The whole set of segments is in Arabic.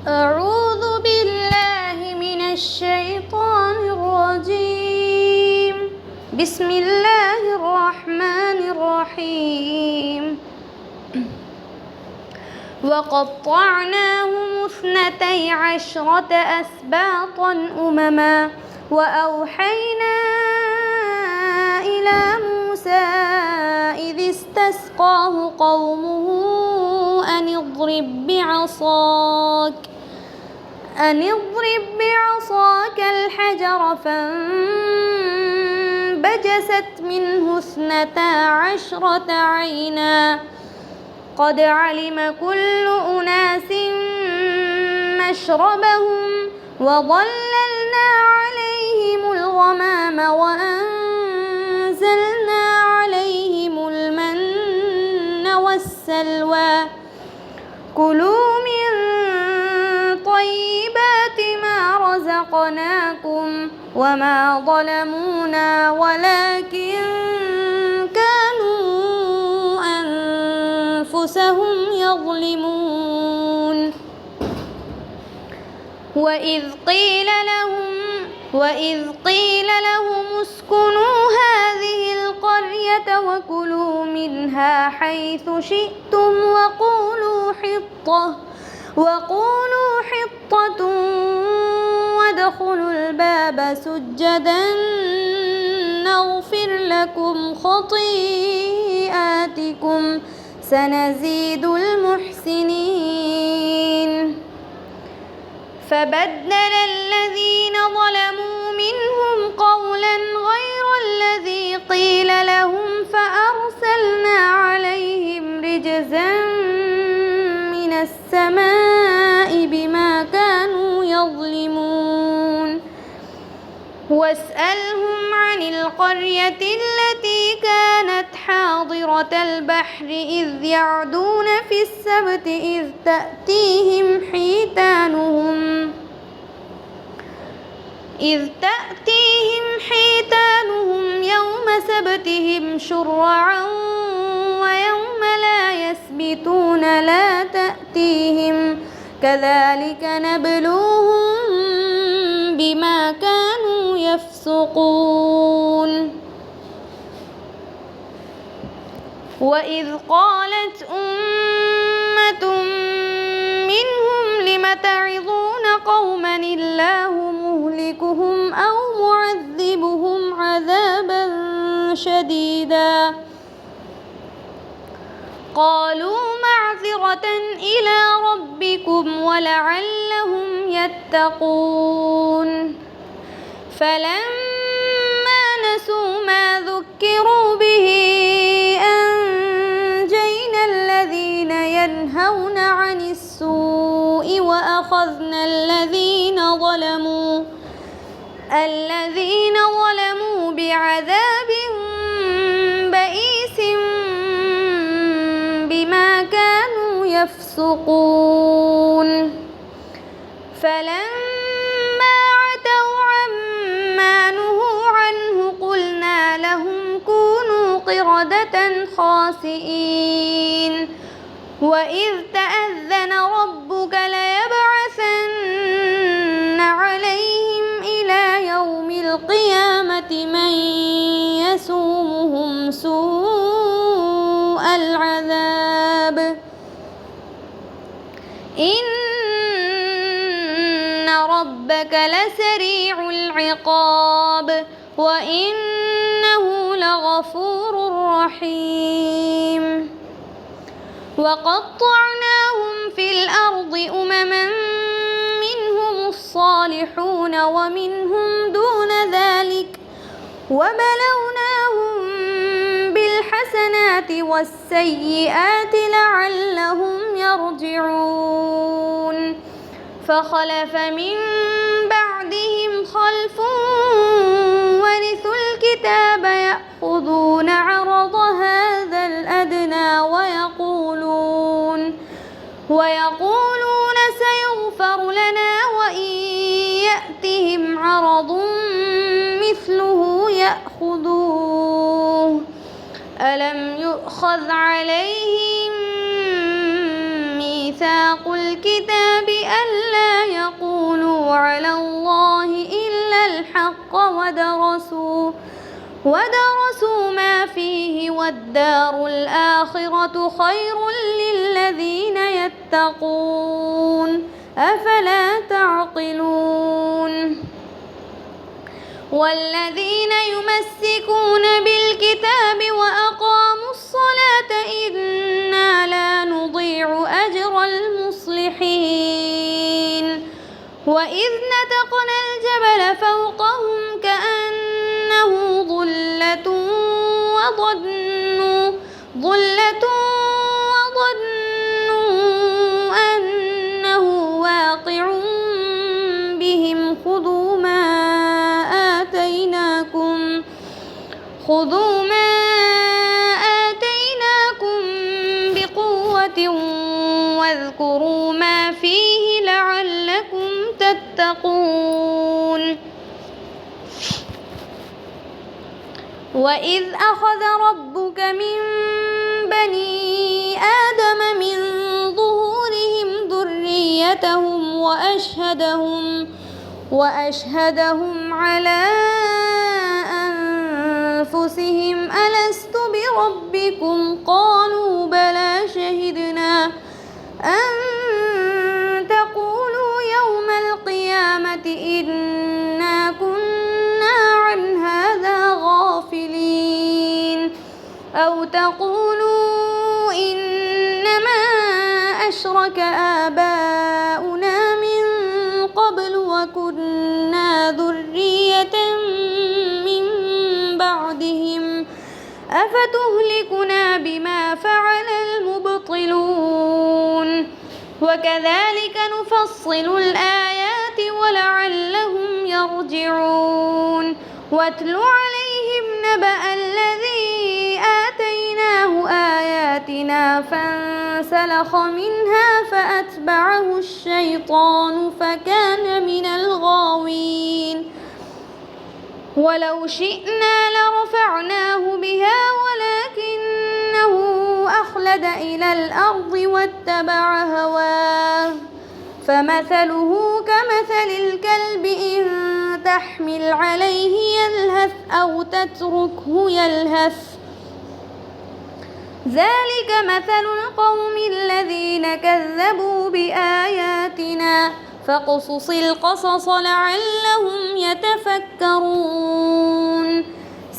أعوذ بالله من الشيطان الرجيم. بسم الله الرحمن الرحيم. وقطعناهم 12 أسباطا أمما وأوحينا إلى موسى إذ استسقاه قومه أن اضرب بعصاك الحجر فانبجست منه 12 عينا قد علم كل أناس مشربهم وظللنا عليهم الغمام وأنزلنا عليهم المن والسلوى كلوا من طيبات ما رزقناكم وما ظلمونا ولكن كانوا أنفسهم يظلمون. وإذ قيل لهم اسكنوا هذه القرية وكلوا منها حيث شئتم وقولوا حطة وادخلوا الباب سجدا نغفر لكم خطيئاتكم سنزيد المحسنين. فبدل الذين ظلموا منهم قولا غير الذي قيل لهم فأرسلنا عليهم رجزا من السماء بما كانوا يظلمون. واسألهم عن القرية التي كانت حاضرة البحر إذ يعدون في السبت إذ تأتيهم حيتانهم يوم سبتهم شرعا ويوم لا يسبتون لا تأتيهم كذلك نبلوهم بما كانوا يفسقون. وإذ قالت أمة منهم لم تعظون قوما الله مهلكهم أو معذبهم عذابا شديدا قالوا معذرة إلى ربكم ولعلهم يتقون. فلما نسوا ما ذكروا به أنجينا الذين ينهون عن السوء وأخذنا الذين ظلموا بعذاب بئيس بما كانوا يفسقون. فلما عتوا عما نهوا عنه قلنا لهم كونوا قردة خاسئين. وإذ تأذن ربك ليبعثن عليهم إلى يوم القيامة من يسومهم سوء العذاب إن ربك لسريع العقاب وإنه لغفور رحيم. وقطعناهم في الأرض أمما منهم الصالحون ومنهم دون ذلك وبلوناهم بالحسنات والسيئات لعلهم يرجعون. فخلف من بعدهم خلف ورثوا الكتاب يأخذون عرض هذا الأدنى ويقولون سيغفر لنا وإن يأتهم عرض مثله يأخذوه ألم يؤخذ عليهم ميثاق الكتاب ألا على الله إلا الحق ودرسوا ما فيه والدار الآخرة خير للذين يتقون أفلا تعقلون والذين يمسكون بالكتاب وأقاموا الصلاة إنا لا نضيع أجر المصلحين وإذ نتقنا الجبل فوقهم كأنه ظلة وظنوا أنه واقع بهم خذوا ما آتيناكم بقوة واذكروا ما فيه لعلكم تتقون وإذ أخذ ربك من بني آدم من ظهورهم ذريتهم وأشهدهم على أنفسهم ألست بربكم قالوا بلى شهدنا أن تقولوا يوم القيامة إنا كنا عن هذا غافلين أو تقولوا إنما أشرك آباؤنا من قبل وكنا ذرية من بعدهم أفتهلكنا بما فعل المبطلون وكذلك نفصل الآيات ولعلهم يرجعون واتل عليهم نبأ الذي آتيناه آياتنا فانسلخ منها فأتبعه الشيطان فكان من الغاوين ولو شئنا لرفعناه بها ولكنه أخلد إلى الأرض واتبع هواه فمثله كمثل الكلب إن تحمل عليه يلهث أو تتركه يلهث ذلك مثل القوم الذين كذبوا بآياتنا فاقصص القصص لعلهم يتفكرون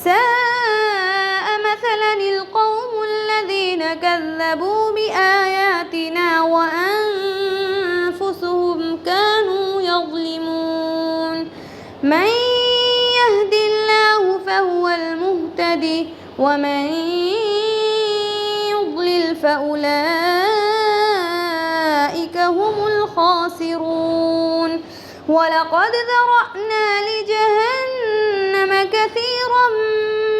ساء مثلا القوم الذين كذبوا بآياتنا وأنفسهم كانوا يظلمون من يهد الله فهو المهتدي ومن يضلل فأولئك هم الخاسرون ولقد ذرأنا لجهنم كثيرا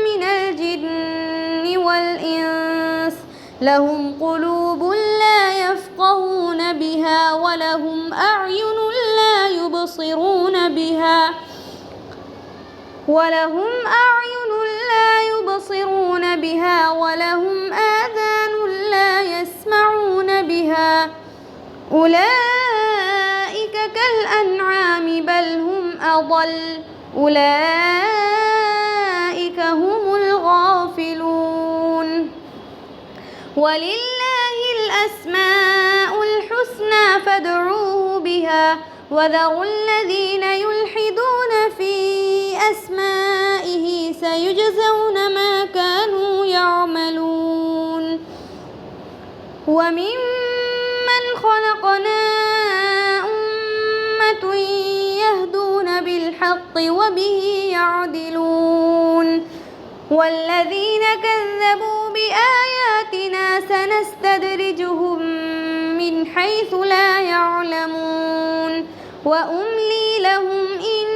من الجن والإنس لهم قلوب لا يفقهون بها ولهم أعين لا يبصرون بها ولهم آذان لا يسمعون بها أولئك كالأنعام بل هم أضل أولئك هم الغافلون ولله الأسماء الحسنى فادعوه بها وذروا الذين يلحدون في أسمائه سيجزون ما كانوا يعملون وممن خلقنا أمة يهدون بالحق وبه يعدلون والذين كذبوا بآياتنا سنستدرجهم من حيث لا يعلمون وأملي لهم إن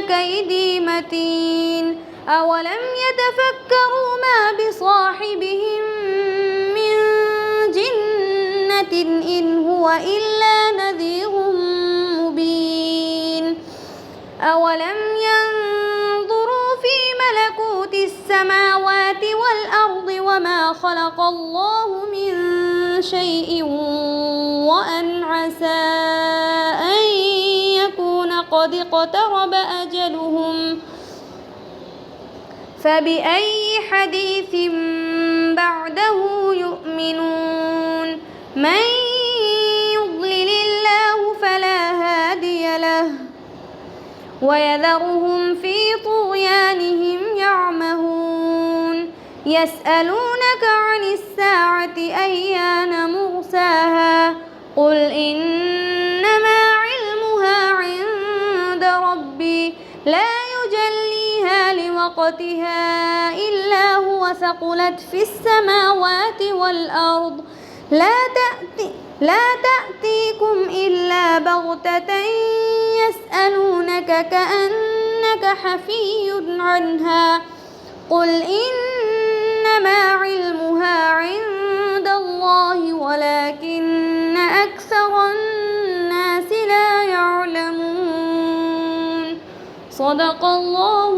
كيدي متين أولم يتفكروا ما بصاحبهم من جنة إن هو إلا نذير مبين أولم ينظروا في ملكوت السماوات والأرض وما خلق الله من شيء وأن عسى أن يكون قد اقترب أجلهم فبأي حديث بعده يؤمنون من يضلل الله فلا هادي له ويذرهم في طغيانهم يعمهون يسألونك عن الساعة أيان مرساها قل إنما علمها عند ربي لا يجليها لوقتها إلا هو ثقلت في السماوات والأرض لا تأتيكم إلا بغتة يسألونك كأنك حفي عنها قل إنما علمها عند الله ولكن أكثر الناس لا يعلمون صدق الله